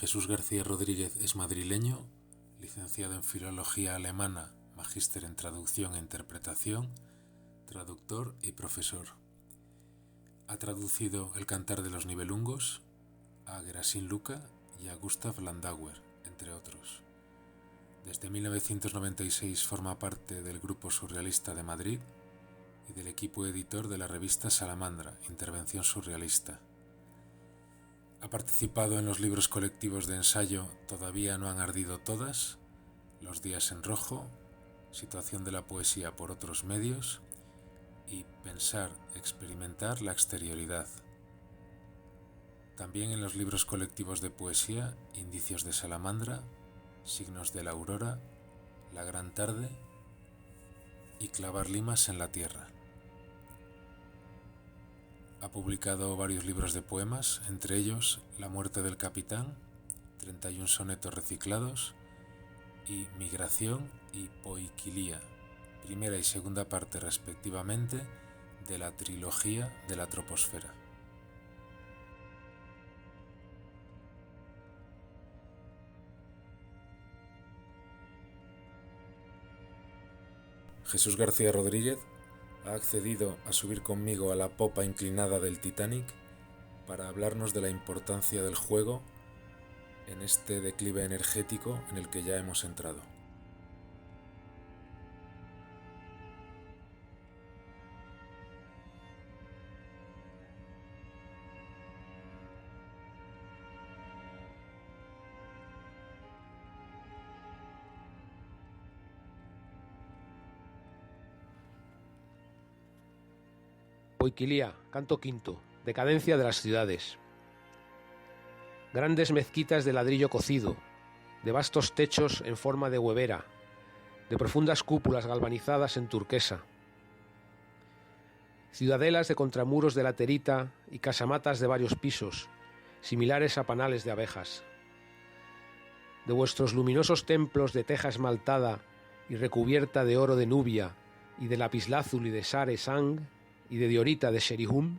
Jesús García Rodríguez es madrileño, licenciado en Filología Alemana, magíster en Traducción e Interpretación, traductor y profesor. Ha traducido El Cantar de los Nibelungos a Gerasim Luca y a Gustav Landauer, entre otros. Desde 1996 forma parte del Grupo Surrealista de Madrid y del equipo editor de la revista Salamandra, Intervención Surrealista. Ha participado en los libros colectivos de ensayo Todavía no han ardido todas, Los días en rojo, Situación de la poesía por otros medios y Pensar, experimentar la exterioridad. También en los libros colectivos de poesía Indicios de Salamandra, Signos de la aurora, La gran tarde y Clavar limas en la tierra. Ha publicado varios libros de poemas, entre ellos La muerte del capitán, 31 sonetos reciclados, y Migración y Poikilía, primera y segunda parte respectivamente de la trilogía de la troposfera. Jesús García Rodríguez ha accedido a subir conmigo a la popa inclinada del Titanic para hablarnos de la importancia del juego en este declive energético en el que ya hemos entrado. Poikilía, canto quinto, decadencia de las ciudades. Grandes mezquitas de ladrillo cocido, de vastos techos en forma de huevera, de profundas cúpulas galvanizadas en turquesa. Ciudadelas de contramuros de laterita y casamatas de varios pisos, similares a panales de abejas. De vuestros luminosos templos de teja esmaltada y recubierta de oro de Nubia y de lapislázuli de Sare Sang y de diorita de Sherihum,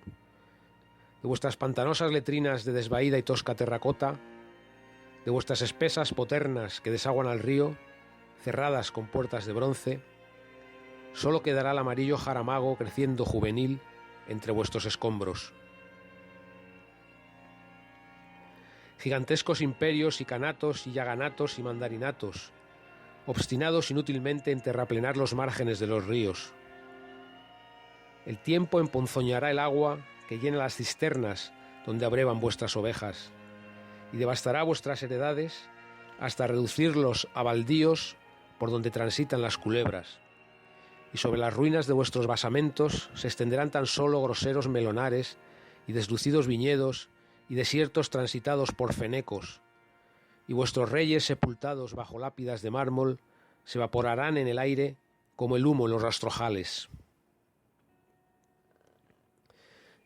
de vuestras pantanosas letrinas de desvaída y tosca terracota, de vuestras espesas poternas que desaguan al río, cerradas con puertas de bronce, solo quedará el amarillo jaramago creciendo juvenil entre vuestros escombros. Gigantescos imperios y canatos y yaganatos y mandarinatos, obstinados inútilmente en terraplenar los márgenes de los ríos. El tiempo emponzoñará el agua que llena las cisternas donde abrevan vuestras ovejas, y devastará vuestras heredades hasta reducirlos a baldíos por donde transitan las culebras, y sobre las ruinas de vuestros basamentos se extenderán tan solo groseros melonares y deslucidos viñedos y desiertos transitados por fenecos, y vuestros reyes sepultados bajo lápidas de mármol se evaporarán en el aire como el humo en los rastrojales.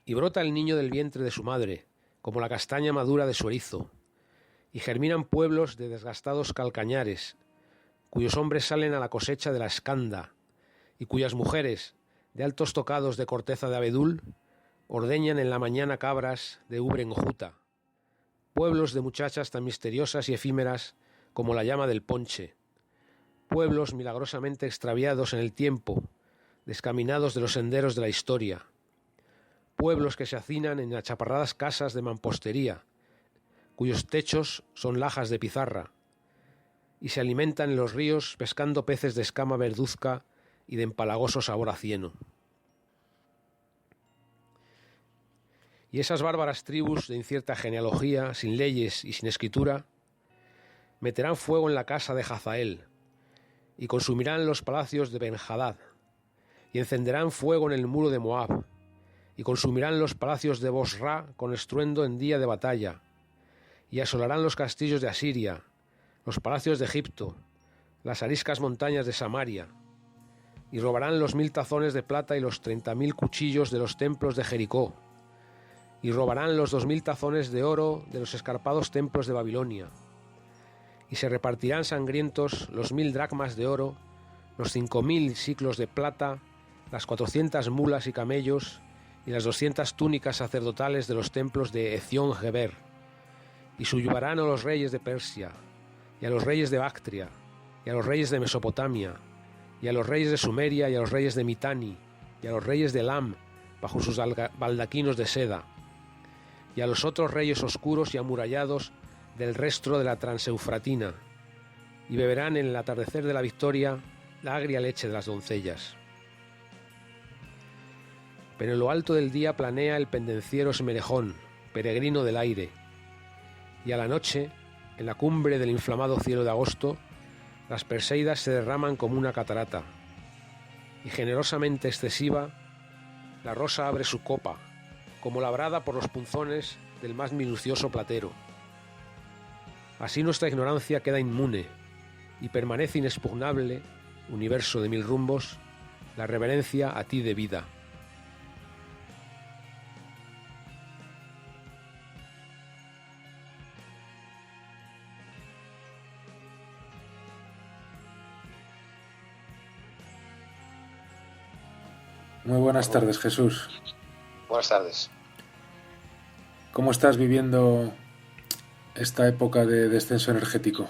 Y brota el niño del vientre de su madre, como la castaña madura de su erizo, y germinan pueblos de desgastados calcañares, cuyos hombres salen a la cosecha de la escanda, y cuyas mujeres, de altos tocados de corteza de abedul, ordeñan en la mañana cabras de ubre enjuta, pueblos de muchachas tan misteriosas y efímeras como la llama del ponche, pueblos milagrosamente extraviados en el tiempo, descaminados de los senderos de la historia, pueblos que se hacinan en achaparradas casas de mampostería, cuyos techos son lajas de pizarra, y se alimentan en los ríos pescando peces de escama verduzca y de empalagoso sabor a cieno. Y esas bárbaras tribus de incierta genealogía, sin leyes y sin escritura, meterán fuego en la casa de Hazael, y consumirán los palacios de Ben-Hadad, y encenderán fuego en el muro de Moab, y consumirán los palacios de Bosra con estruendo en día de batalla, y asolarán los castillos de Asiria, los palacios de Egipto, las ariscas montañas de Samaria, y robarán los 1000 tazones de plata y los 30.000 cuchillos de los templos de Jericó, y robarán los 2000 tazones de oro de los escarpados templos de Babilonia, y se repartirán sangrientos los 1000 dracmas de oro, los 5000 siclos de plata, las 400 mulas y camellos, y las 200 túnicas sacerdotales de los templos de Ezión Geber, y subyugarán a los reyes de Persia, y a los reyes de Bactria, y a los reyes de Mesopotamia, y a los reyes de Sumeria, y a los reyes de Mitanni, y a los reyes de Elam, bajo sus baldaquinos de seda, y a los otros reyes oscuros y amurallados del resto de la Transeufratina, y beberán en el atardecer de la victoria la agria leche de las doncellas. Pero en lo alto del día planea el pendenciero Esmerejón, peregrino del aire, y a la noche, en la cumbre del inflamado cielo de agosto, las Perseidas se derraman como una catarata, y generosamente excesiva, la rosa abre su copa, como labrada por los punzones del más minucioso platero. Así nuestra ignorancia queda inmune, y permanece inexpugnable, universo de mil rumbos, la reverencia a ti debida. Muy buenas tardes, Jesús. Buenas tardes. ¿Cómo estás viviendo esta época de descenso energético?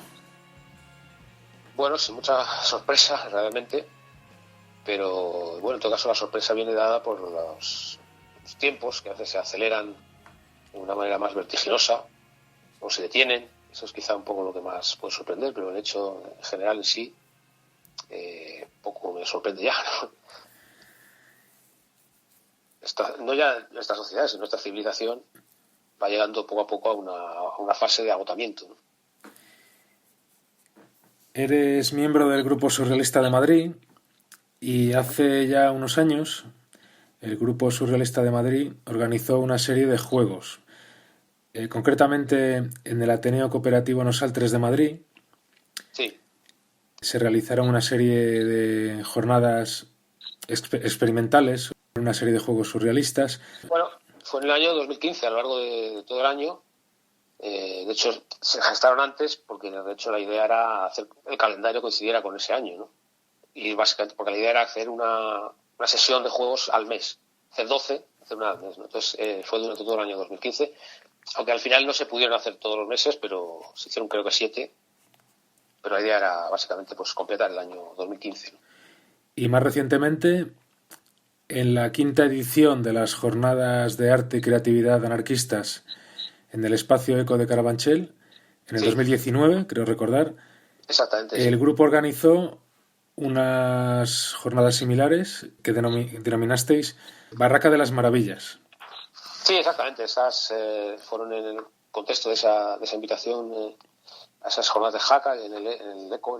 Bueno, sin mucha sorpresa realmente, pero bueno, en todo caso la sorpresa viene dada por los tiempos que a veces se aceleran de una manera más vertiginosa o se detienen. Eso es quizá un poco lo que más puede sorprender, pero el hecho en general en sí poco me sorprende ya, ¿no? No ya nuestra sociedad, sino nuestra civilización va llegando poco a poco a una fase de agotamiento, ¿no? Eres miembro del Grupo Surrealista de Madrid y hace ya unos años el Grupo Surrealista de Madrid organizó una serie de juegos. Concretamente en el Ateneo Cooperativo Nosaltres de Madrid. Sí. Se realizaron una serie de jornadas experimentales, una serie de juegos surrealistas. Bueno, fue en el año 2015, a lo largo de todo el año. De hecho, se gestaron antes porque de hecho la idea era hacer el calendario coincidiera con ese año, ¿no? Y básicamente porque la idea era hacer una sesión de juegos al mes, hacer 12, hacer una al mes, ¿no? Entonces fue durante todo el año 2015, aunque al final no se pudieron hacer todos los meses, pero se hicieron creo que 7, pero la idea era básicamente pues completar el año 2015, ¿no? Y más recientemente, en la 5ª edición de las Jornadas de Arte y Creatividad Anarquistas en el Espacio Eco de Carabanchel, en el 2019, creo recordar. Exactamente. El grupo organizó unas jornadas similares que denominasteis Barraca de las Maravillas. Sí, exactamente. Esas fueron en el contexto de esa invitación a esas jornadas de Jaca en el Eco,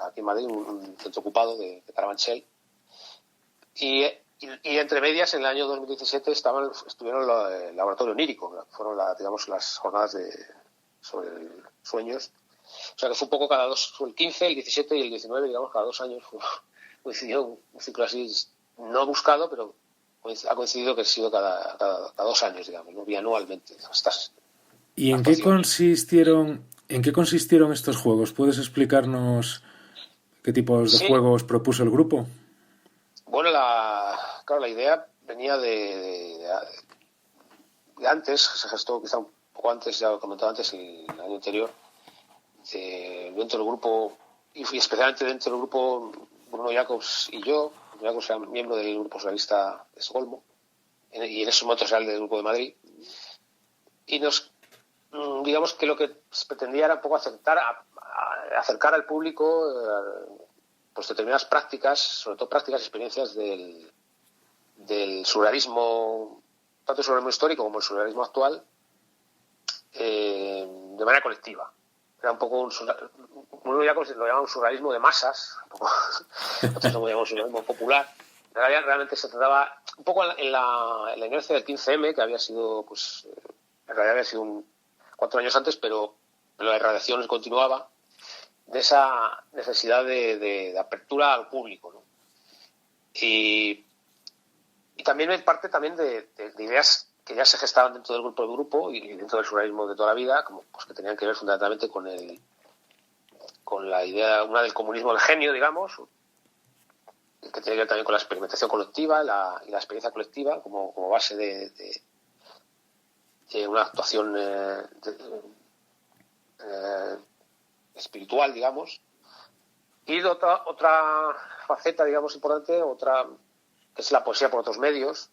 aquí en Madrid, un centro ocupado de Carabanchel. Y entre medias, en el año 2017 estuvieron el laboratorio onírico, fueron las jornadas sobre sueños. O sea que fue un poco cada dos, el 15, el 17 y el 19, digamos, cada 2 años coincidió un ciclo así, no buscado, pero ha coincidido que ha sido cada 2 años, digamos, ¿no? Bianualmente. ¿Y en qué consistieron estos juegos? ¿Puedes explicarnos qué tipos de juegos propuso el grupo? Bueno, claro, la idea venía de antes, se gestó quizá un poco antes, ya lo he comentado antes, el año anterior, dentro del grupo, y especialmente dentro del grupo Bruno Jacobs y yo. Bruno Jacobs era miembro del grupo socialista de Estocolmo, y en ese momento era del grupo de Madrid. Y digamos que lo que se pretendía era un poco acercar al público pues determinadas prácticas, sobre todo prácticas y experiencias del surrealismo, tanto el surrealismo histórico como el surrealismo actual, de manera colectiva. Era un poco uno ya lo llama un surrealismo de masas, nosotros lo llamamos surrealismo popular. Realmente se trataba un poco en la inercia del 15M, que había sido, pues, en realidad había sido 4 años antes, pero la irradiación continuaba, de esa necesidad de apertura al público, ¿no? Y también hay parte también de ideas que ya se gestaban dentro del grupo y dentro del surrealismo de toda la vida, como pues que tenían que ver fundamentalmente con la idea, una del comunismo del genio, digamos, que tiene que ver también con la experimentación colectiva y la experiencia colectiva como base de una actuación espiritual, digamos. Y otra faceta, digamos, importante, que es la poesía por otros medios,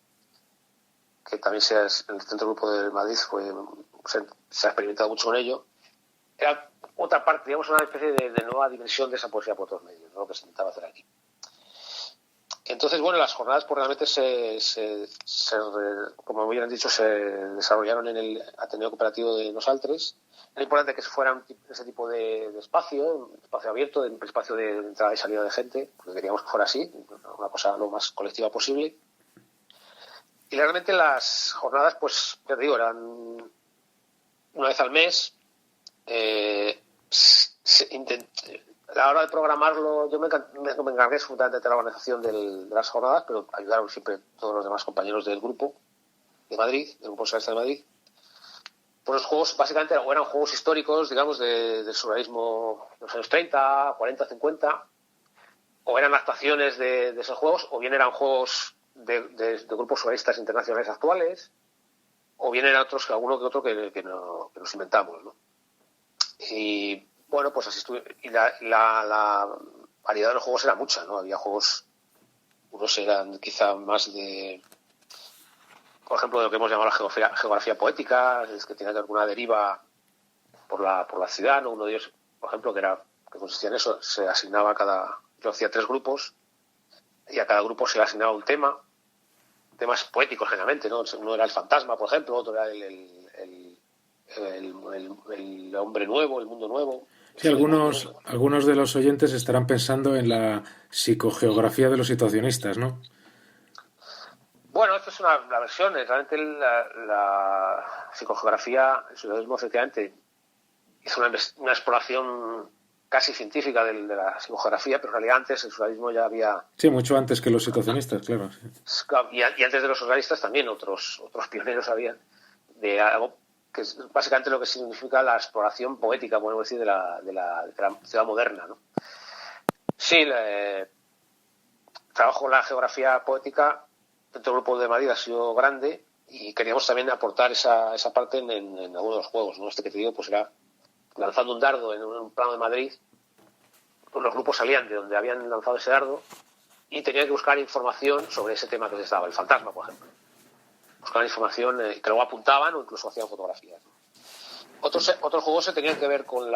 que también en el Centro Grupo de Madrid se ha experimentado mucho con ello. Era otra parte, digamos, una especie de nueva dimensión de esa poesía por otros medios, ¿no? Lo que se intentaba hacer aquí. Entonces, bueno, las jornadas pues, realmente como bien han dicho, se desarrollaron en el Ateneo Cooperativo de Nosaltres. Era importante que fuera ese tipo de espacio abierto, de espacio de entrada y salida de gente, porque queríamos que fuera así, una cosa lo más colectiva posible. Y realmente las jornadas, pues, ya te digo, eran una vez al mes. A la hora de programarlo, yo me encargué fundamentalmente de la organización de las jornadas, pero ayudaron siempre todos los demás compañeros del grupo de Madrid, del Grupo Socialista de Madrid. Pues los juegos básicamente eran juegos históricos, digamos, del surrealismo de los años 30, 40, 50, o eran adaptaciones de esos juegos, o bien eran juegos de grupos surrealistas internacionales actuales, o bien eran alguno que otro que nos inventamos, ¿no? Y bueno, pues así estuve. Y la variedad de los juegos era mucha, ¿no? Había juegos, unos eran quizá más por ejemplo, de lo que hemos llamado la geografía poética, es que tenía que ver con una deriva por la ciudad, ¿no? Uno de ellos, por ejemplo, que consistía en eso, se asignaba yo hacía 3 grupos, y a cada grupo se le asignaba un tema, temas poéticos generalmente, ¿no? Uno era el fantasma, por ejemplo, otro era el hombre nuevo, el mundo nuevo. Sí, algunos de los oyentes estarán pensando en la psicogeografía de los situacionistas, ¿no? Bueno, esto es una versión. Realmente la psicogeografía, el surrealismo, efectivamente, hizo una exploración casi científica de la psicogeografía, pero en realidad antes el surrealismo ya había... Sí, mucho antes que los situacionistas, claro. Y antes de los surrealistas también otros pioneros había de algo que es básicamente lo que significa la exploración poética, podemos decir, de la ciudad moderna, ¿no? Sí, trabajo en la geografía poética dentro del Grupo de Madrid ha sido grande y queríamos también aportar esa parte en algunos de los juegos, ¿no? Este que te digo, pues era lanzando un dardo en un plano de Madrid, pues los grupos salían de donde habían lanzado ese dardo y tenían que buscar información sobre ese tema que les daba, el fantasma, por ejemplo. Buscaban información que luego apuntaban o incluso hacían fotografías. Otros juegos se tenían que ver con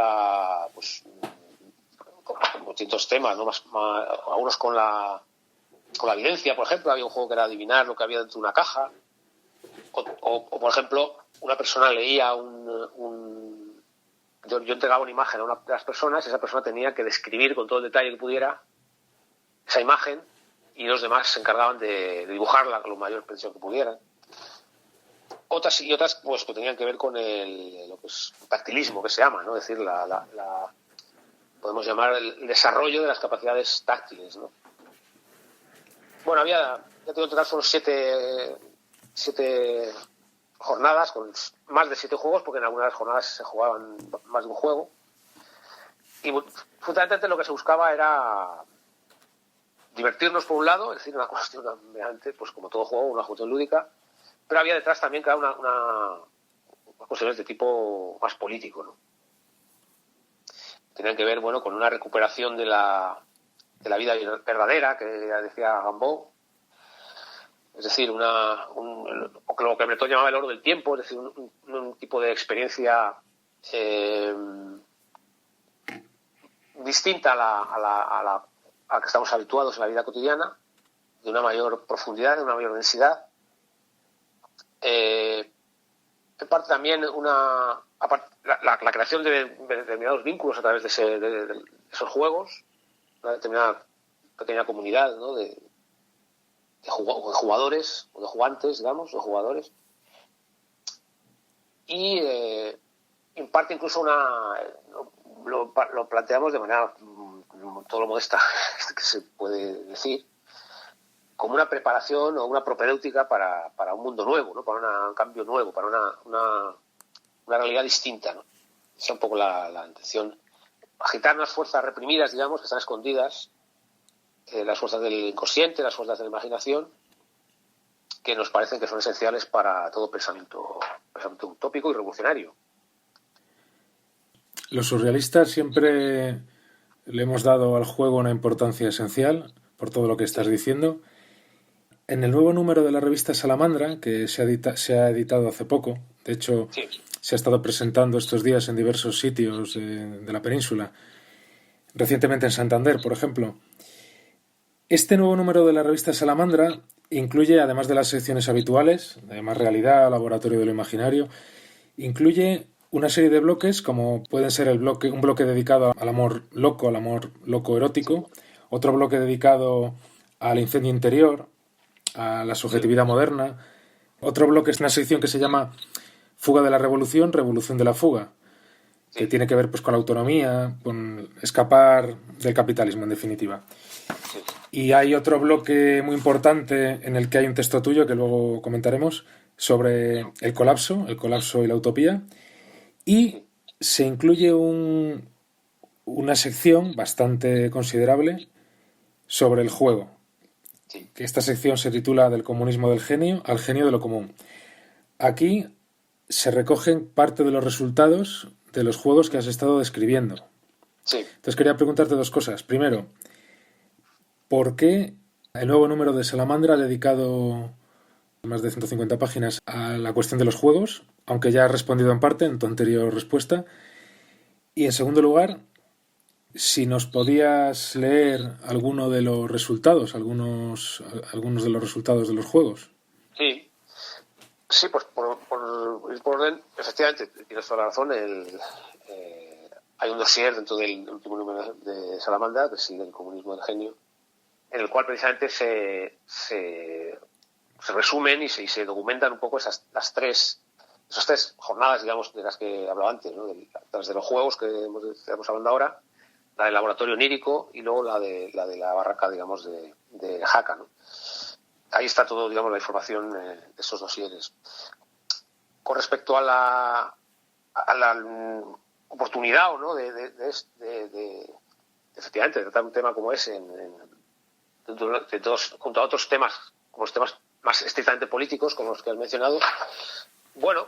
con distintos temas, ¿no? Algunos con la evidencia, por ejemplo. Había un juego que era adivinar lo que había dentro de una caja. O por ejemplo, una persona leía yo entregaba una imagen a una de las personas y esa persona tenía que describir con todo el detalle que pudiera esa imagen y los demás se encargaban de dibujarla con la mayor precisión que pudieran. Otras pues que tenían que ver con lo que es tactilismo, que se llama, ¿no? Es decir, podemos llamar el desarrollo de las capacidades táctiles, ¿no? Bueno, ya tengo en total son 7 jornadas con más de 7 juegos, porque en algunas jornadas se jugaban más de un juego. Y fundamentalmente lo que se buscaba era divertirnos por un lado, es decir, una cuestión meramente, pues como todo juego, una cuestión lúdica, pero había detrás también unas cuestiones de tipo más político, ¿no? Tenían que ver, bueno, con una recuperación de la vida verdadera, que decía Gambo, es decir, lo que Breton llamaba el oro del tiempo, es decir, un tipo de experiencia distinta a la que estamos habituados en la vida cotidiana, de una mayor profundidad, de una mayor densidad. En parte también la creación de determinados vínculos a través de esos juegos, una determinada pequeña comunidad, ¿no? de jugadores o de jugantes, digamos, de jugadores. Y en parte incluso lo planteamos de manera todo lo modesta que se puede decir, como una preparación o una propedéutica para un mundo nuevo, ¿no? Para un cambio nuevo, para una realidad distinta, ¿no? Esa es un poco la intención. Agitar unas fuerzas reprimidas, digamos, que están escondidas, las fuerzas del inconsciente, las fuerzas de la imaginación, que nos parecen que son esenciales para todo pensamiento precisamente utópico y revolucionario. Los surrealistas siempre le hemos dado al juego una importancia esencial por todo lo que estás diciendo. En el nuevo número de la revista Salamandra, que se ha editado hace poco, de hecho se ha estado presentando estos días en diversos sitios de la península, recientemente en Santander, por ejemplo. Este nuevo número de la revista Salamandra incluye, además de las secciones habituales, de Más Realidad, Laboratorio de lo Imaginario, incluye una serie de bloques, como pueden ser un bloque dedicado al amor loco erótico, otro bloque dedicado al incendio interior, a la subjetividad moderna, otro bloque es una sección que se llama Fuga de la Revolución, Revolución de la Fuga, que tiene que ver pues con la autonomía, con escapar del capitalismo, en definitiva. Y hay otro bloque muy importante en el que hay un texto tuyo que luego comentaremos sobre el colapso y la utopía. Y se incluye una sección bastante considerable sobre el juego. Que esta sección se titula Del comunismo del genio al genio de lo común. Aquí se recogen parte de los resultados de los juegos que has estado describiendo. Sí. Entonces quería preguntarte dos cosas. Primero, ¿por qué el nuevo número de Salamandra ha dedicado más de 150 páginas a la cuestión de los juegos, aunque ya has respondido en parte en tu anterior respuesta? Y en segundo lugar, si nos podías leer alguno de los resultados, algunos de los resultados de los juegos. Sí, pues por orden, efectivamente, tienes toda la razón. Hay un dossier dentro del último número de Salamandra, que es el del comunismo del genio, en el cual precisamente se resumen y se documentan un poco esas tres jornadas, digamos, de las que hablaba antes, ¿no? Las de los juegos que estamos hablando ahora, la del laboratorio onírico y luego la de la barraca, digamos, de Jaca, ¿no? Ahí está todo, digamos, la información de esos dosieres. Con respecto a la oportunidad, ¿no? de efectivamente tratar un tema como ese junto a otros temas, como los temas más estrictamente políticos, como los que has mencionado, bueno,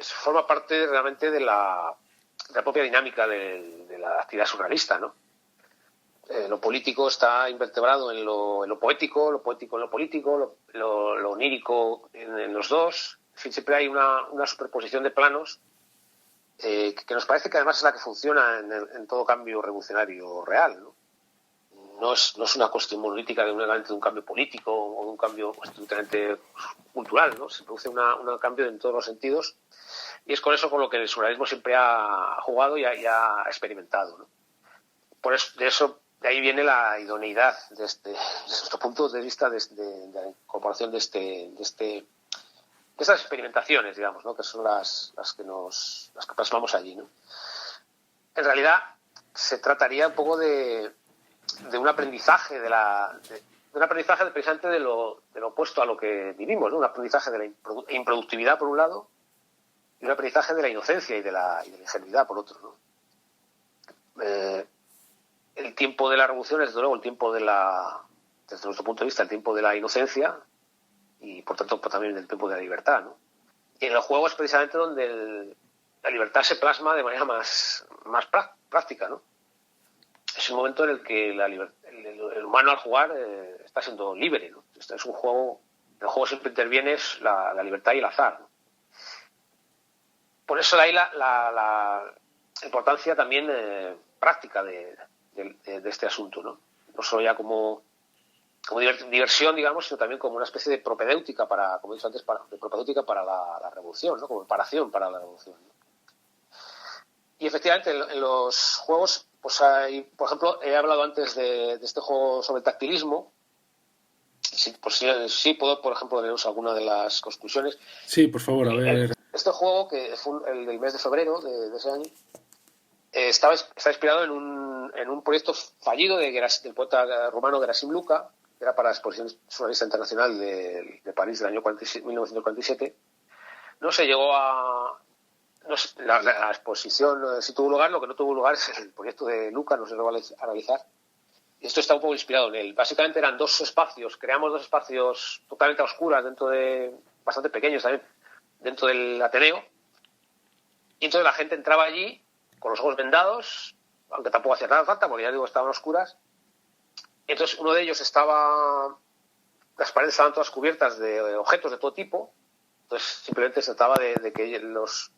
forma parte realmente de la propia dinámica de la actividad surrealista, ¿no? Lo político está invertebrado en lo poético, lo poético en lo político, lo onírico en los dos. En fin, siempre hay una superposición de planos que nos parece que además es la que funciona en todo cambio revolucionario real, ¿no? No es una cuestión monolítica de un cambio político o de un cambio estrictamente cultural, ¿no? Se produce un cambio en todos los sentidos y es con eso con lo que el surrealismo siempre ha jugado y ha experimentado, ¿no? Por eso, de ahí viene la idoneidad desde nuestro punto de vista de la incorporación de estas experimentaciones, digamos, ¿no? Que son las que plasmamos allí, ¿no? En realidad se trataría un poco de un aprendizaje precisamente de lo opuesto a lo que vivimos, ¿no? Un aprendizaje de la improductividad por un lado y un aprendizaje de la inocencia y de la ingenuidad por otro, ¿no? El tiempo de la revolución es, desde luego, el tiempo desde nuestro punto de vista, el tiempo de la inocencia y, por tanto, pues, también el tiempo de la libertad, ¿no? Y en el juego es precisamente donde la libertad se plasma de manera más práctica, ¿no? Es un momento en el que el humano al jugar está siendo libre, ¿no? Este es un juego, en el juego siempre interviene la libertad y el azar, ¿no? Por eso de ahí la importancia también práctica de este asunto, ¿no? No solo ya como diversión, digamos, sino también como una especie de propedéutica como he dicho antes, de propedéutica para la revolución, ¿no? Como preparación para la revolución, ¿no? Y efectivamente en los juegos, pues hay, por ejemplo, he hablado antes de este juego sobre el tactilismo. Sí puedo, por ejemplo, leeros alguna de las conclusiones. Sí, por favor, a ver. Este juego, que fue el del mes de febrero de ese año, está inspirado en un proyecto fallido del poeta rumano Gerasim Luka, que era para la Exposición Surrealista Internacional de París del año 1947. No se llegó a... La exposición sí tuvo lugar, lo que no tuvo lugar es el proyecto de Luka, no se llegó a realizar. Y esto está un poco inspirado en él. Básicamente eran creamos dos espacios totalmente a oscuras, bastante pequeños también, dentro del Ateneo, y entonces la gente entraba allí con los ojos vendados, aunque tampoco hacía nada falta, porque ya digo, estaban oscuras. Y entonces uno de ellos las paredes estaban todas cubiertas de objetos de todo tipo, entonces simplemente se trataba de que los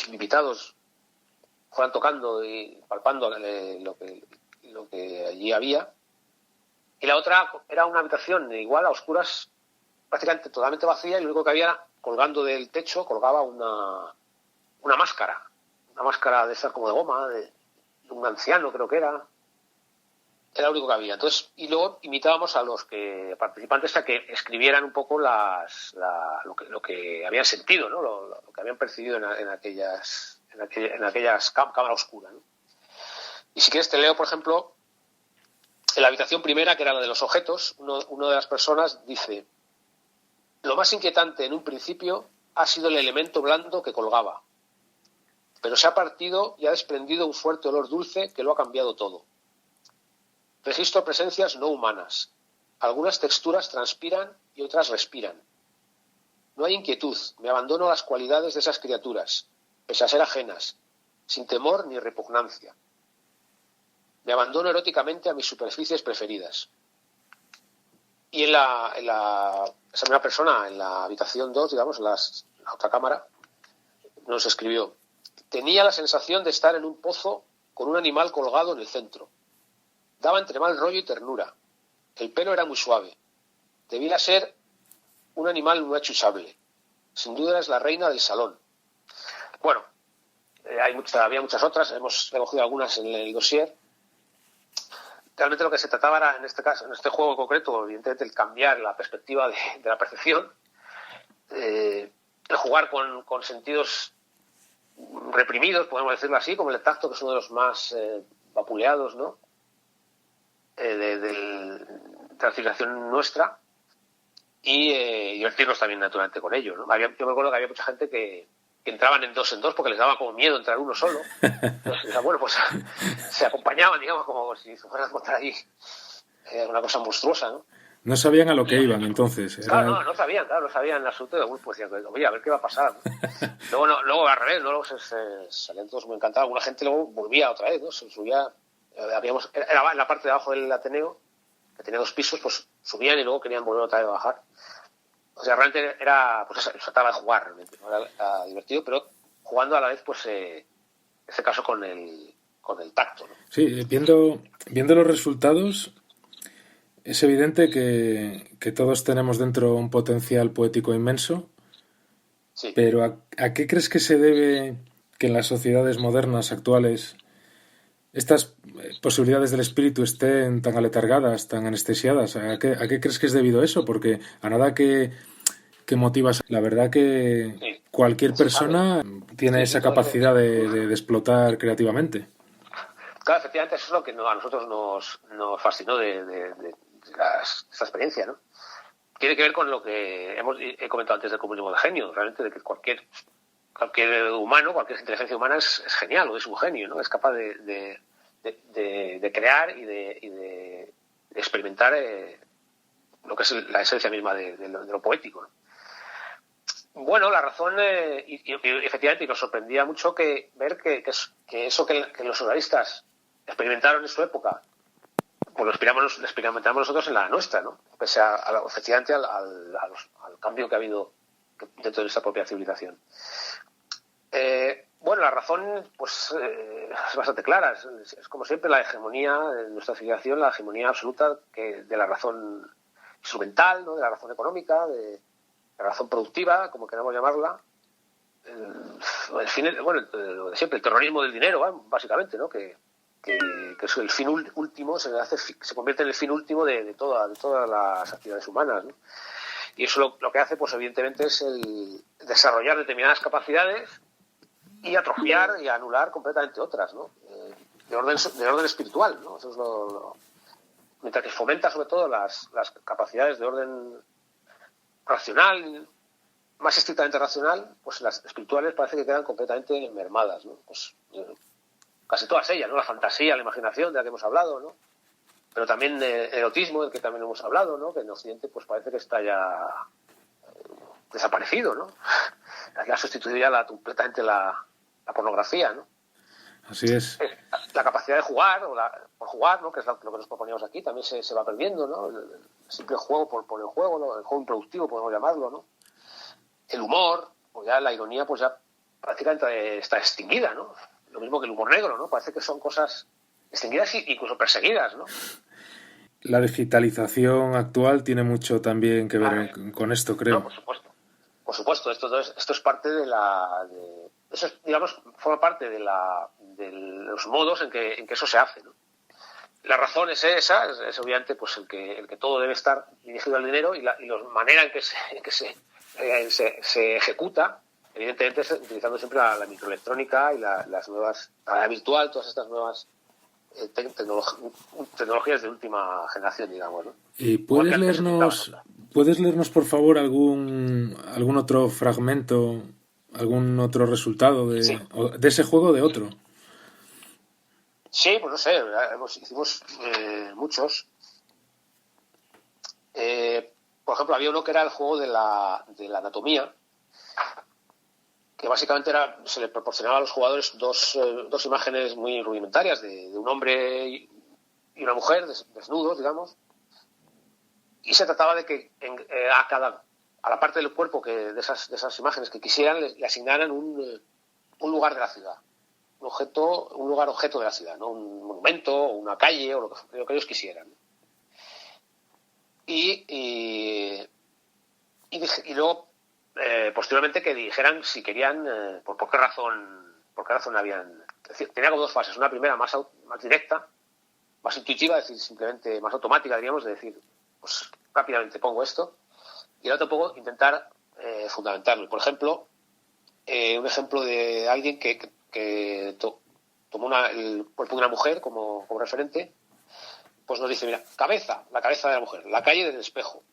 invitados fueran tocando y palpando lo que allí había. Y la otra era una habitación igual, a oscuras, prácticamente totalmente vacía, y lo único que había, colgando del techo, colgaba una máscara de esas como de goma, de un anciano creo que era lo único que había. Entonces, y luego invitábamos a los participantes a que escribieran un poco lo que habían sentido, ¿no? Lo que habían percibido en aquellas cámara oscura, ¿no? Y si quieres te leo, por ejemplo, en la habitación primera, que era la de los objetos, una de las personas dice: lo más inquietante en un principio ha sido el elemento blando que colgaba, pero se ha partido y ha desprendido un fuerte olor dulce que lo ha cambiado todo. Registro presencias no humanas. Algunas texturas transpiran y otras respiran. No hay inquietud, me abandono a las cualidades de esas criaturas, pese a ser ajenas, sin temor ni repugnancia. Me abandono eróticamente a mis superficies preferidas. Y esa misma persona, en la habitación 2, digamos, en la otra cámara, nos escribió: tenía la sensación de estar en un pozo con un animal colgado en el centro. Daba entre mal rollo y ternura. El pelo era muy suave. Debía ser un animal muy achusable. Sin duda es la reina del salón. Bueno, había muchas otras, hemos recogido algunas en el dossier. Realmente lo que se trataba era, en este caso, en este juego en concreto, evidentemente, el cambiar la perspectiva de la percepción, el jugar con sentidos reprimidos, podemos decirlo así, como el tacto, que es uno de los más vapuleados, ¿no? De la civilización nuestra, y divertirnos también naturalmente con ello, ¿no? Yo me acuerdo que había mucha gente que entraban en dos porque les daba como miedo entrar uno solo. Entonces, bueno, pues se acompañaban, digamos, como si fueran a encontrar ahí una cosa monstruosa, ¿no? No sabían a lo que iban, entonces. Claro, no sabían en absoluto. Pues decían, oye, a ver qué va a pasar, ¿no? Luego al revés, luego se salían todos muy encantados. Alguna gente luego volvía otra vez, ¿no? Se subía. Era en la parte de abajo del Ateneo, que tenía 2 pisos, pues subían y luego querían volver otra vez a bajar. O sea, realmente se trataba de jugar, realmente, ¿no? Era divertido, pero jugando a la vez, pues, en este caso con el tacto, ¿no? Sí, viendo los resultados, es evidente que todos tenemos dentro un potencial poético inmenso, sí. Pero ¿a qué crees que se debe que en las sociedades modernas actuales estas posibilidades del espíritu estén tan aletargadas, tan anestesiadas? ¿A qué crees que es debido a eso? Porque a nada que motivas, la verdad que cualquier persona tiene esa capacidad de explotar creativamente. Claro, efectivamente, eso es lo que a nosotros nos fascinó de esta experiencia, ¿no? Tiene que ver con lo que he comentado antes del comunismo de genio, realmente, de que cualquier humano, cualquier inteligencia humana es genial, o es un genio, ¿no? Es capaz de crear y de experimentar lo que es la esencia misma de lo poético, ¿no? Bueno, la razón, y efectivamente, nos sorprendía mucho ver que eso que los surrealistas experimentaron en su época, pues lo experimentamos nosotros en la nuestra, ¿no? Pese efectivamente al cambio que ha habido dentro de esta propia civilización. Bueno, la razón, pues, es bastante clara. Es como siempre la hegemonía de nuestra civilización, la hegemonía absoluta de la razón instrumental, ¿no? De la razón económica, de la razón productiva, como queramos llamarla. Lo de siempre, el terrorismo del dinero, básicamente, ¿no? Que es el fin último, se convierte en el fin último de todas las actividades humanas, ¿no? Y eso lo que hace, pues evidentemente, es el desarrollar determinadas capacidades y atrofiar y anular completamente otras, ¿no? De orden espiritual, ¿no? Eso es mientras que fomenta sobre todo las capacidades de orden racional, más estrictamente racional, pues las espirituales parece que quedan completamente mermadas, ¿no? Pues casi todas ellas, ¿no? La fantasía, la imaginación, de la que hemos hablado, ¿no? Pero también el erotismo, del que también hemos hablado, ¿no? Que en Occidente pues parece que está ya desaparecido, ¿no? Aquí ha sustituido ya completamente la pornografía, ¿no? Así es. La capacidad de jugar, por jugar, ¿no? Que es lo que nos proponíamos aquí, también se va perdiendo, ¿no? El simple juego por el juego, ¿no? El juego improductivo, podemos llamarlo, ¿no? El humor, pues ya la ironía, pues ya prácticamente está extinguida, ¿no? Lo mismo que el humor negro, ¿no? Parece que son cosas extinguidas e incluso perseguidas, ¿no? La digitalización actual tiene mucho también que ver con esto, creo. No, por supuesto. Por supuesto, esto es parte eso es, digamos, forma parte de los modos en que eso se hace, ¿no? La razón es esa, es obviamente pues el que todo debe estar dirigido al dinero y la manera en que se ejecuta, evidentemente es utilizando siempre la microelectrónica y las nuevas, la virtual, todas estas nuevas tecnologías de última generación, digamos, ¿no? ¿Y puedes leernos, por favor, algún otro fragmento, algún otro resultado de ese juego o de otro? Sí, pues no sé, hicimos muchos. Por ejemplo, había uno que era el juego de la anatomía, que básicamente se le proporcionaba a los jugadores dos imágenes muy rudimentarias de un hombre y una mujer desnudos, digamos, y se trataba de que a la parte del cuerpo de esas imágenes que quisieran le asignaran un lugar de la ciudad, un lugar objeto de la ciudad, ¿no? Un monumento o una calle o lo que ellos quisieran. Y luego posteriormente que dijeran si querían por qué razón habían. Es decir, tenía como dos fases. Una primera más directa, más intuitiva, es decir, simplemente más automática, diríamos, de decir, pues rápidamente pongo esto, y el otro poco intentar fundamentarlo. Por ejemplo, un ejemplo de alguien que tomó el cuerpo de una mujer como referente, pues nos dice, mira, la cabeza de la mujer, la calle del Espejo.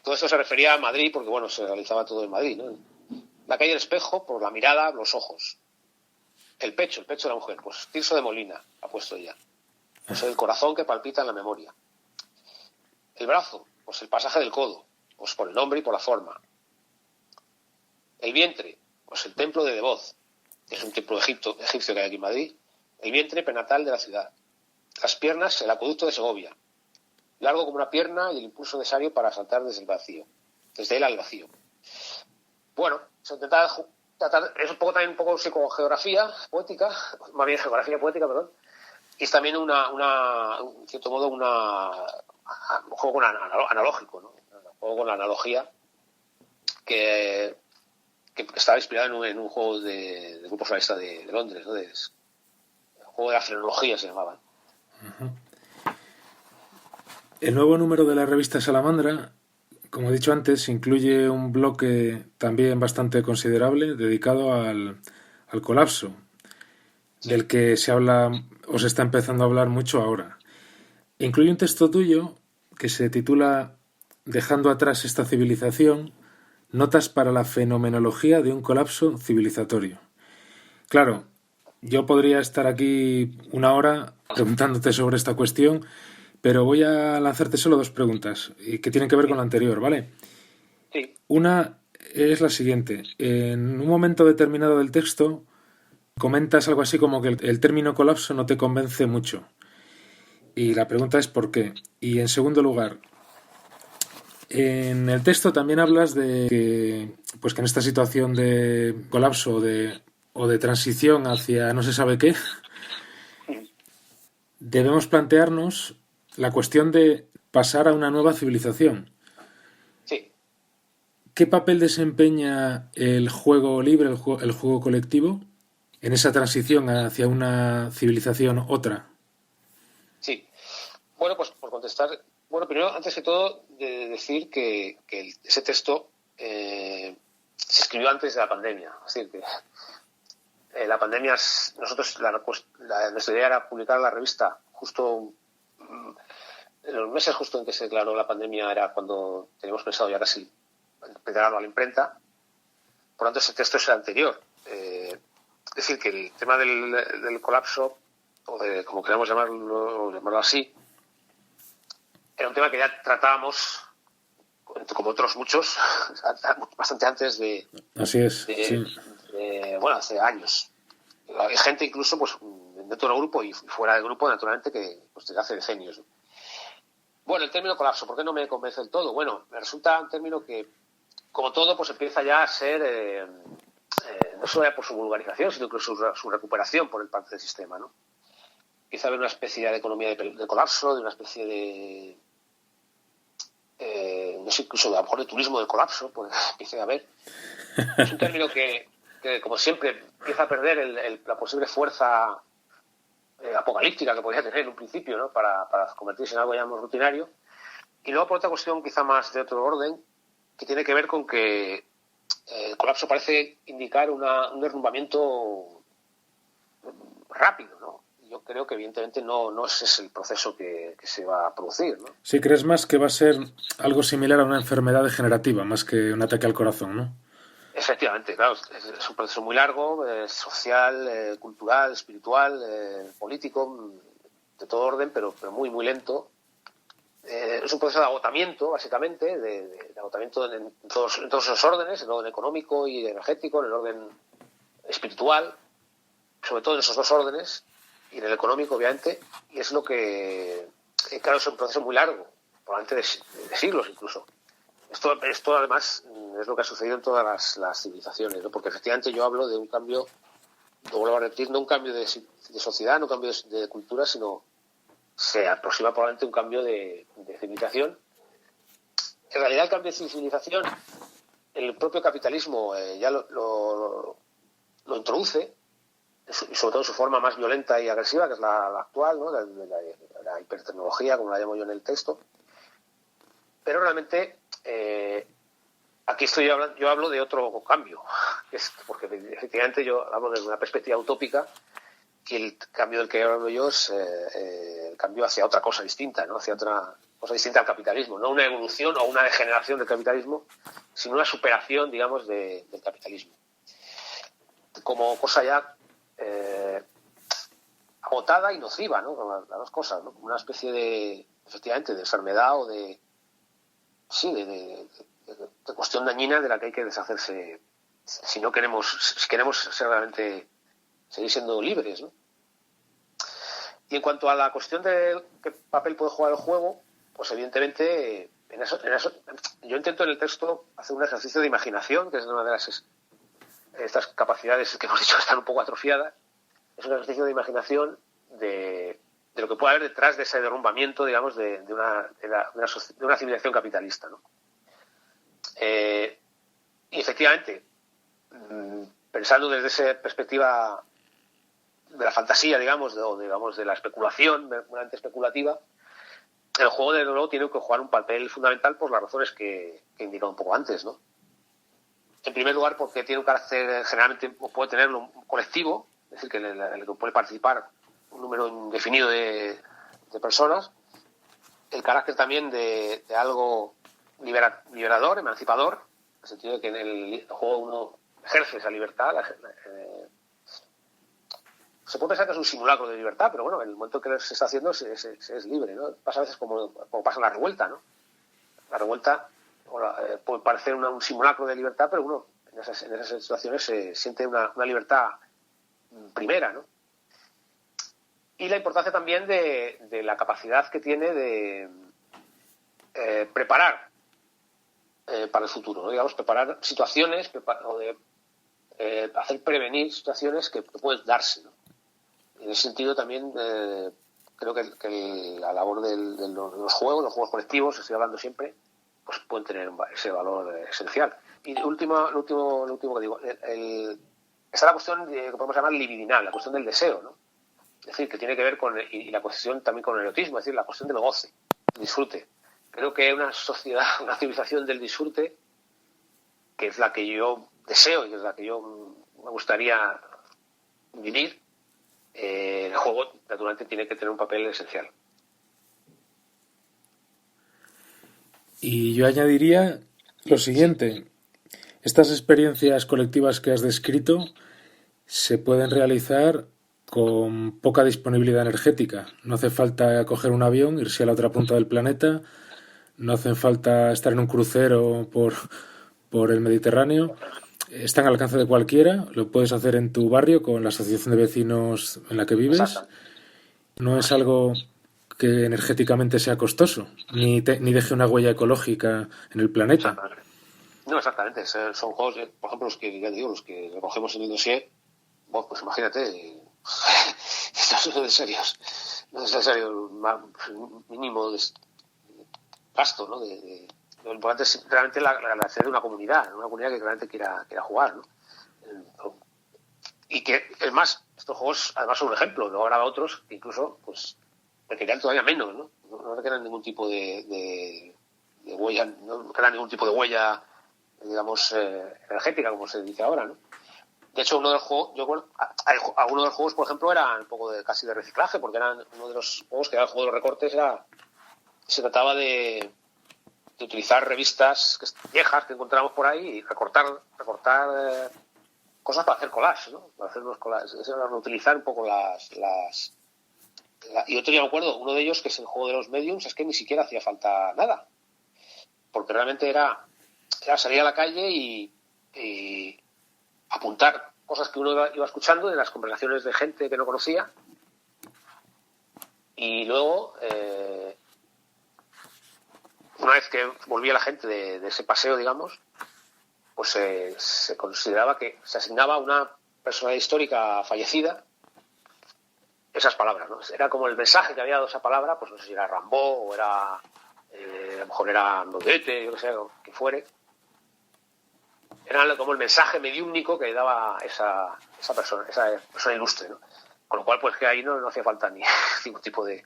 Todo esto se refería a Madrid porque, bueno, se realizaba todo en Madrid, ¿no? La calle del Espejo por la mirada, los ojos. El pecho de la mujer, pues Tirso de Molina ha puesto ella. Pues el corazón que palpita en la memoria. El brazo, pues el pasaje del codo, pues por el nombre y por la forma. El vientre, pues el templo de Devoz, que es un templo egipcio que hay aquí en Madrid. El vientre prenatal de la ciudad. Las piernas, el acueducto de Segovia. Largo como una pierna y el impulso necesario para saltar desde él al vacío. Bueno, se intenta tratar, es un poco psicogeografía poética, más bien geografía poética, perdón, y es también en cierto modo un juego analógico, ¿no? Un juego con la analogía que estaba inspirado en un juego del grupo socialista de Londres, ¿no? El juego de la frenología se llamaba. Uh-huh. El nuevo número de la revista Salamandra, como he dicho antes, incluye un bloque también bastante considerable dedicado al colapso, del que se habla o se está empezando a hablar mucho ahora. Incluye un texto tuyo que se titula Dejando atrás esta civilización, notas para la fenomenología de un colapso civilizatorio. Claro, yo podría estar aquí una hora preguntándote sobre esta cuestión, pero voy a lanzarte solo dos preguntas que tienen que ver con la anterior, ¿vale? Sí. Una es la siguiente. En un momento determinado del texto comentas algo así como que el término colapso no te convence mucho. Y la pregunta es ¿por qué? Y en segundo lugar, en el texto también hablas de que en esta situación de colapso o de transición hacia no se sabe qué, debemos plantearnos la cuestión de pasar a una nueva civilización. Sí. ¿Qué papel desempeña el juego libre, el juego colectivo, en esa transición hacia una civilización otra? Sí. Bueno, pues por contestar, primero, antes que todo, de decir que ese texto se escribió antes de la pandemia. Es decir, que la pandemia, nuestra idea era publicar la revista justo en los meses justo en que se declaró la pandemia, era cuando teníamos pensado ya casi entregarlo a la imprenta. Por lo tanto, ese texto es el anterior. Es decir, que el tema del colapso, o de como queramos llamarlo así, era un tema que ya tratábamos como otros muchos, bastante antes de... Así es, sí. Bueno, hace años. Hay gente incluso pues dentro del grupo y fuera del grupo, naturalmente, que pues, desde hace decenios. Bueno, el término colapso, ¿por qué no me convence del todo? Bueno, me resulta un término que, como todo, pues empieza ya a ser, no solo ya por su vulgarización, sino que su recuperación por el parte del sistema, ¿no? Empieza a haber una especie de economía de colapso, de una especie de... no sé, incluso a lo mejor de turismo del colapso, pues empieza a haber. Es un término que como siempre, empieza a perder la posible fuerza apocalíptica que podría tener en un principio, ¿no? Para convertirse en algo ya más rutinario. Y luego por otra cuestión quizá más de otro orden, que tiene que ver con que el colapso parece indicar un derrumbamiento rápido, ¿no? Yo creo que evidentemente no ese es el proceso que se va a producir, ¿no? Sí, crees más que va a ser algo similar a una enfermedad degenerativa, más que un ataque al corazón, ¿no? Efectivamente, claro, es un proceso muy largo, social, cultural, espiritual, político, de todo orden, pero muy, muy lento. Es un proceso de agotamiento, básicamente, de agotamiento en todos los órdenes, en el orden económico y energético, en el orden espiritual, sobre todo en esos dos órdenes, y en el económico, obviamente, y es lo que, claro, es un proceso muy largo, probablemente de siglos incluso. Esto además es lo que ha sucedido en todas las civilizaciones, ¿no? Porque efectivamente yo hablo de un cambio, lo vuelvo a repetir, no un cambio de sociedad, no un cambio de cultura, sino se aproxima probablemente un cambio de civilización. En realidad el cambio de civilización, el propio capitalismo ya lo introduce, y sobre todo en su forma más violenta y agresiva, que es la actual, ¿no? La hipertecnología, como la llamo yo en el texto. Pero realmente aquí yo hablo de otro cambio, porque efectivamente yo hablo de una perspectiva utópica, y el cambio del que hablo yo es el cambio hacia otra cosa distinta, ¿no? Hacia otra cosa distinta al capitalismo, no una evolución o una degeneración del capitalismo, sino una superación, digamos, del capitalismo. Como cosa ya agotada y nociva, ¿no? Las dos cosas, ¿no? Como una especie de, efectivamente, de enfermedad o de cuestión dañina de la que hay que deshacerse si queremos ser realmente seguir siendo libres, ¿no? Y en cuanto a la cuestión de qué papel puede jugar el juego, pues evidentemente en eso yo intento en el texto hacer un ejercicio de imaginación, que es una de estas capacidades que hemos dicho que están un poco atrofiadas. Es un ejercicio de imaginación de lo que puede haber detrás de ese derrumbamiento, digamos, de una civilización capitalista, ¿no? Y efectivamente, pensando desde esa perspectiva de la fantasía, digamos, de la especulación, meramente especulativa, el juego, de nuevo, tiene que jugar un papel fundamental por las razones que he indicado un poco antes, ¿no? En primer lugar, porque tiene un carácter, generalmente puede tener un colectivo, es decir, que en el que puede participar un número indefinido de personas. El carácter también de algo liberador, emancipador, en el sentido de que en el juego uno ejerce esa libertad. Se puede pensar que es un simulacro de libertad, pero bueno, en el momento que se está haciendo se es libre, ¿no? Pasa a veces como pasa en la revuelta, ¿no? La revuelta puede parecer un simulacro de libertad, pero uno en esas situaciones se siente una libertad primera, ¿no? Y la importancia también de la capacidad que tiene de preparar para el futuro, ¿no? Digamos, preparar situaciones o de hacer prevenir situaciones que pueden darse, ¿no? En ese sentido también creo que la labor de los juegos colectivos, estoy hablando siempre, pues pueden tener ese valor esencial. Y lo último que digo, está la cuestión que podemos llamar libidinal, la cuestión del deseo, ¿no? Es decir, que tiene que ver y la cuestión también con el erotismo, es decir, la cuestión del goce, del disfrute. Creo que una sociedad, una civilización del disfrute, que es la que yo deseo y es la que yo me gustaría vivir, el juego naturalmente tiene que tener un papel esencial. Y yo añadiría lo siguiente: estas experiencias colectivas que has descrito se pueden realizar con poca disponibilidad energética. No hace falta coger un avión, irse a la otra punta del planeta, no hacen falta estar en un crucero por el Mediterráneo, están al alcance de cualquiera, lo puedes hacer en tu barrio con la asociación de vecinos en la que vives. No es algo que energéticamente sea costoso, ni deje una huella ecológica en el planeta. No, exactamente. Son juegos, por ejemplo, los que, ya digo, los que recogemos en el dossier, bueno, pues imagínate, estos son serios. No es necesario un mínimo de gasto, ¿no? Lo importante es realmente la creación de una comunidad que realmente quiera jugar, ¿no? Y que, es más, estos juegos además son un ejemplo, luego habrá otros que incluso pues requerirán todavía menos, ¿no? No requieren ningún tipo de huella, no requieren ningún tipo de huella, digamos, energética, como se dice ahora, ¿no? De hecho, uno de los juegos, algunos de los juegos, por ejemplo, eran un poco casi de reciclaje, porque eran uno de los juegos que era el juego de los recortes, se trataba de utilizar revistas viejas que encontramos por ahí y recortar cosas para hacer collage, ¿no? Para hacer unos collages. Eso era reutilizar un poco y otro, ya me acuerdo, uno de ellos, que es el juego de los mediums, es que ni siquiera hacía falta nada. Porque realmente era salir a la calle y apuntar cosas que uno iba escuchando de las conversaciones de gente que no conocía. Y luego, una vez que volvía la gente de ese paseo, digamos, pues se consideraba que se asignaba a una persona histórica fallecida esas palabras, ¿no? Era como el mensaje que había dado esa palabra, pues no sé si era Rambo o era, a lo mejor era Nodete, yo que sé, lo que fuere. Era como el mensaje mediúmnico que daba esa persona ilustre, ¿no? Con lo cual, pues que ahí no hacía falta ni ningún tipo de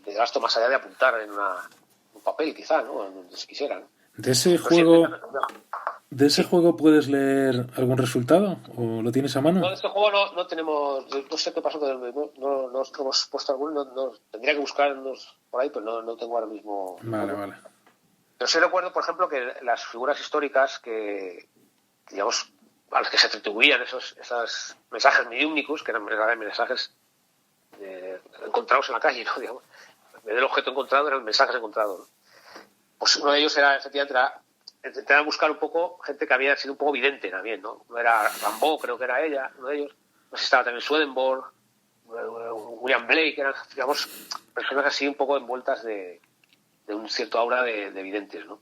gasto más allá de apuntar en un papel, quizá, ¿no? Donde se quisiera, ¿no? ¿De ese juego puedes leer algún resultado? ¿O lo tienes a mano? No, de este juego no tenemos... No sé qué pasó, no hemos puesto alguno. Tendría que buscarnos por ahí, pero no tengo ahora mismo... Vale. Pero sí recuerdo, por ejemplo, que las figuras históricas que, digamos, a las que se atribuían esos mensajes mediúmnicos, que eran mensajes encontrados en la calle, ¿no? Digamos, en vez del objeto encontrado eran mensajes encontrados, ¿no? Pues uno de ellos era, efectivamente, intentar buscar un poco gente que había sido un poco vidente también, ¿no? Uno era Rambo, creo que era ella, uno de ellos. No sé si estaba también Swedenborg, William Blake, eran, digamos, personas así un poco envueltas de un cierto aura de videntes, ¿no?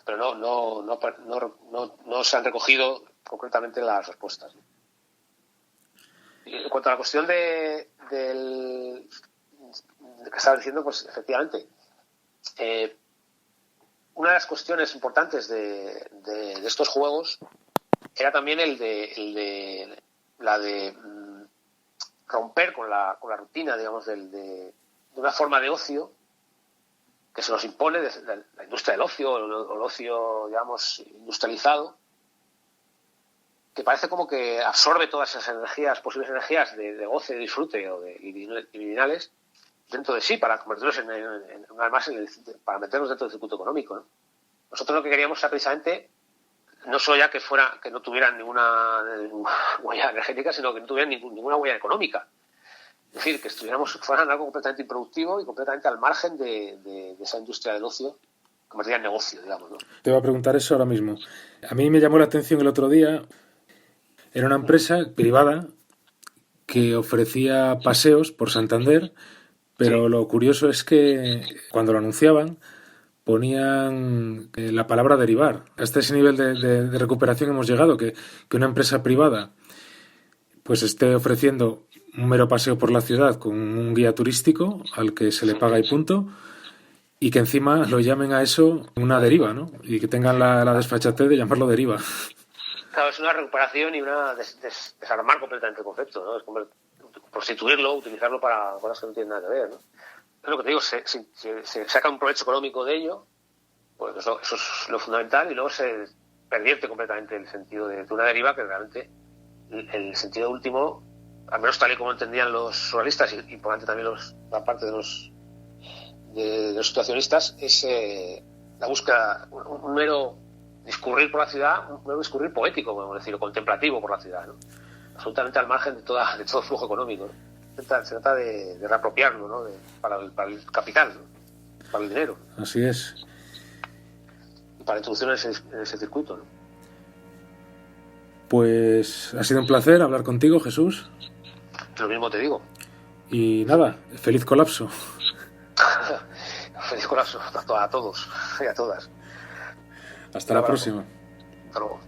Pero no se han recogido concretamente las respuestas, ¿no? Y en cuanto a la cuestión de que estaba diciendo, pues efectivamente, una de las cuestiones importantes de estos juegos era también la de romper con la rutina, digamos, de una forma de ocio que se nos impone desde la industria del ocio o el ocio, digamos, industrializado, que parece como que absorbe todas esas energías, posibles energías de goce, de disfrute o de libidinales dentro de sí, para convertirlos para meternos dentro del circuito económico, ¿no? Nosotros lo que queríamos era precisamente no solo ya que no tuvieran ninguna huella energética, sino que no tuvieran ninguna huella económica. Es decir, que fueran algo completamente improductivo y completamente al margen de esa industria del ocio, convertida en negocio, digamos, ¿no? Te voy a preguntar eso ahora mismo. A mí me llamó la atención el otro día. Era una empresa privada que ofrecía paseos por Santander, pero sí. Lo curioso es que cuando lo anunciaban ponían la palabra derivar. Hasta ese nivel de recuperación hemos llegado, que una empresa privada pues esté ofreciendo un mero paseo por la ciudad con un guía turístico al que se le paga y punto, y que encima lo llamen a eso una deriva, ¿no? Y que tengan la desfachatez de llamarlo deriva. Claro, es una recuperación y una desarmar completamente el concepto, ¿no? Es como prostituirlo, utilizarlo para cosas que no tienen nada que ver, ¿no? Es lo que te digo, se saca un provecho económico de ello, pues eso es lo fundamental, y luego se pervierte completamente el sentido de una deriva, que realmente el sentido último, al menos tal y como entendían los surrealistas y por tanto también la parte de los situacionistas, es la búsqueda, un mero discurrir por la ciudad, un mero discurrir poético, podemos decirlo, contemplativo por la ciudad, ¿no? Absolutamente al margen de todo flujo económico, ¿no? Se trata de reapropiarlo, ¿no? Para el capital, ¿no? para el dinero. Así es. Y para la introducción en ese circuito, ¿no? Pues ha sido un placer hablar contigo, Jesús. Lo mismo te digo. Y nada, feliz colapso. Feliz colapso a todos y a todas. Hasta la próxima. Hasta luego.